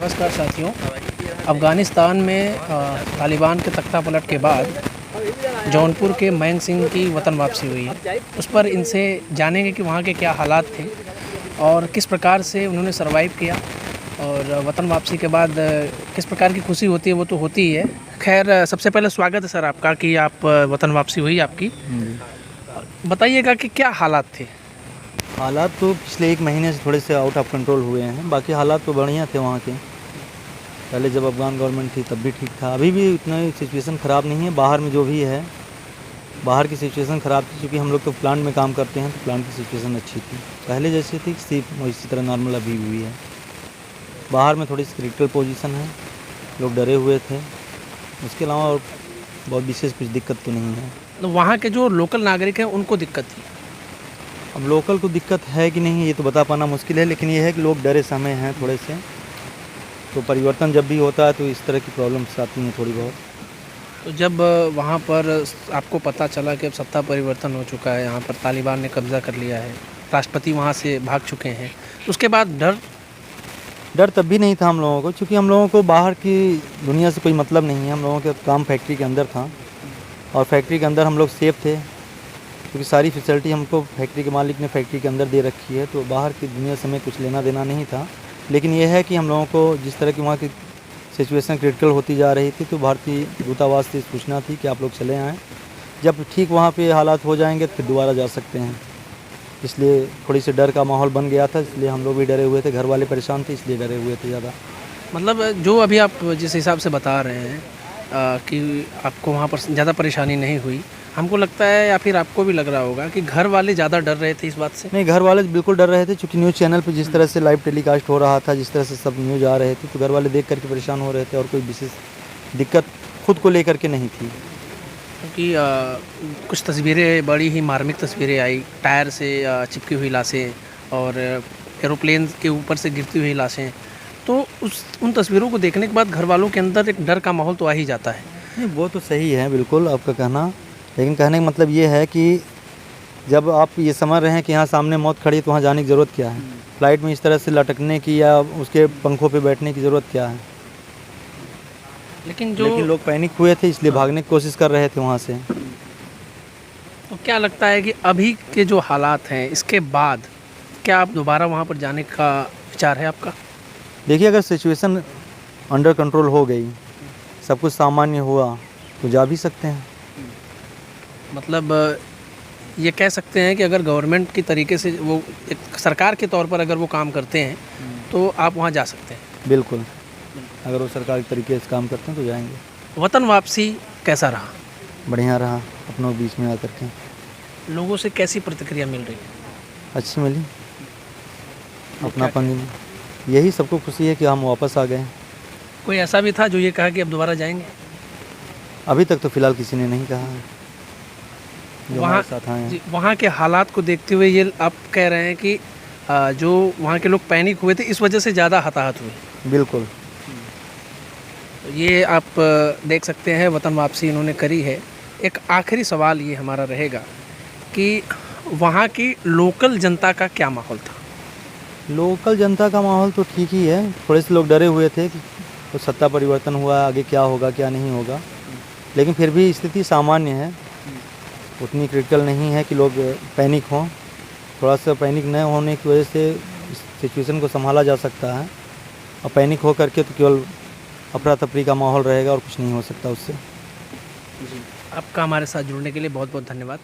नमस्कार साथियों। अफ़गानिस्तान में तालिबान के तख्ता पलट के बाद जौनपुर के मयंक सिंह की वतन वापसी हुई है। उस पर इनसे जानेंगे कि वहाँ के क्या हालात थे और किस प्रकार से उन्होंने सर्वाइव किया और वतन वापसी के बाद किस प्रकार की खुशी होती है, वो तो होती ही है। खैर, सबसे पहले स्वागत है सर आपका कि आप वतन वापसी हुई आपकी। बताइएगा कि क्या हालात थे। हालात तो पिछले 1 महीने से थोड़े से आउट ऑफ कंट्रोल हुए हैं। बाकी हालात तो बढ़िया थे वहाँ के। पहले जब अफ़गान गवर्नमेंट थी तब भी ठीक था, अभी भी इतना सिचुएशन ख़राब नहीं है। बाहर में जो भी है, बाहर की सिचुएशन ख़राब थी क्योंकि हम लोग तो प्लांट में काम करते हैं, तो प्लांट की सिचुएशन अच्छी थी, पहले जैसी थी सिर्फ इसी तरह नॉर्मल अभी भी है। बाहर में थोड़ी सी क्रिटिकल पोजीशन है, लोग डरे हुए थे। उसके अलावा और बहुत विशेष कुछ दिक्कत तो नहीं है। तो वहाँ के जो लोकल नागरिक हैं उनको दिक्कत थी। अब लोकल को दिक्कत है कि नहीं ये तो बता पाना मुश्किल है, लेकिन ये है कि लोग डरे समय हैं थोड़े से। तो परिवर्तन जब भी होता है तो इस तरह की प्रॉब्लम्स आती हैं थोड़ी बहुत। तो जब वहाँ पर आपको पता चला कि अब सत्ता परिवर्तन हो चुका है, यहाँ पर तालिबान ने कब्ज़ा कर लिया है, राष्ट्रपति वहाँ से भाग चुके हैं, उसके बाद डर तब भी नहीं था हम लोगों को, क्योंकि हम लोगों को बाहर की दुनिया से कोई मतलब नहीं है। हम लोगों का काम फैक्ट्री के अंदर था और फैक्ट्री के अंदर हम लोग सेफ थे, क्योंकि सारी फैसिलिटी हमको फैक्ट्री के मालिक ने फैक्ट्री के अंदर दे रखी है। तो बाहर की दुनिया से हमें कुछ लेना देना नहीं था। लेकिन यह है कि हम लोगों को जिस तरह की वहाँ की सिचुएशन क्रिटिकल होती जा रही थी, तो भारतीय दूतावास से सूचना थी कि आप लोग चले आएँ, जब ठीक वहाँ पे हालात हो जाएंगे तो फिर दोबारा जा सकते हैं। इसलिए थोड़ी सी डर का माहौल बन गया था, इसलिए हम लोग भी डरे हुए थे, घर वाले परेशान थे, इसलिए डरे हुए थे ज़्यादा। मतलब जो अभी आप जिस हिसाब से बता रहे हैं कि आपको वहाँ पर ज़्यादा परेशानी नहीं हुई, हमको लगता है या फिर आपको भी लग रहा होगा कि घर वाले ज़्यादा डर रहे थे इस बात से। नहीं, घर वाले बिल्कुल डर रहे थे, क्योंकि न्यूज़ चैनल पे जिस तरह से लाइव टेलीकास्ट हो रहा था, जिस तरह से सब न्यूज़ आ रहे थे, तो घर वाले देख करके परेशान हो रहे थे और कोई विशेष दिक्कत खुद को लेकर के नहीं थी। क्योंकि कुछ तस्वीरें, बड़ी ही मार्मिक तस्वीरें आई, टायर से चिपकी हुई लाशें और एरोप्लेन के ऊपर से गिरती हुई लाशें। तो उन तस्वीरों को देखने के बाद घर वालों के अंदर एक डर का माहौल तो आ ही जाता है। नहीं, वो तो सही है बिल्कुल आपका कहना, लेकिन कहने का मतलब ये है कि जब आप ये समझ रहे हैं कि यहाँ सामने मौत खड़ी है तो वहाँ जाने की ज़रूरत क्या है। फ्लाइट में इस तरह से लटकने की या उसके पंखों पे बैठने की ज़रूरत क्या है। लेकिन लोग पैनिक हुए थे, इसलिए भागने की कोशिश कर रहे थे वहाँ से। तो क्या लगता है कि अभी के जो हालात हैं, इसके बाद क्या आप दोबारा वहाँ पर जाने का विचार है आपका? देखिए, अगर सिचुएशन अंडर कंट्रोल हो गई, सब कुछ सामान्य हुआ, तो जा भी सकते हैं। मतलब ये कह सकते हैं कि अगर गवर्नमेंट की तरीके से वो एक सरकार के तौर पर अगर वो काम करते हैं तो आप वहाँ जा सकते हैं। बिल्कुल, अगर वो सरकार के तरीके से काम करते हैं तो जाएंगे। वतन वापसी कैसा रहा? बढ़िया रहा, अपनों के बीच में आकर के। लोगों से कैसी प्रतिक्रिया मिल रही है? अच्छी मिली, अपनापन मिली। यही सबको खुशी है कि हम वापस आ गए। कोई ऐसा भी था जो ये कहा कि अब दोबारा जाएंगे? अभी तक तो फिलहाल किसी ने नहीं कहा है जो वहाँ हमारे साथ आए हैं। वहाँ के हालात को देखते हुए ये आप कह रहे हैं कि जो वहाँ के लोग पैनिक हुए थे इस वजह से ज़्यादा हताहत हुए। बिल्कुल। तो ये आप देख सकते हैं, वतन वापसी इन्होंने करी है। एक आखिरी सवाल ये हमारा रहेगा कि वहाँ की लोकल जनता का क्या माहौल था? लोकल जनता का माहौल तो ठीक ही है। थोड़े से लोग डरे हुए थे कि तो सत्ता परिवर्तन हुआ, आगे क्या होगा क्या नहीं होगा, लेकिन फिर भी स्थिति सामान्य है, उतनी क्रिटिकल नहीं है कि लोग पैनिक हों। थोड़ा सा पैनिक न होने की वजह से इस सिचुएशन को संभाला जा सकता है, और पैनिक हो करके तो केवल अफरा तफरी का माहौल रहेगा और कुछ नहीं हो सकता उससे। आपका हमारे साथ जुड़ने के लिए बहुत बहुत धन्यवाद।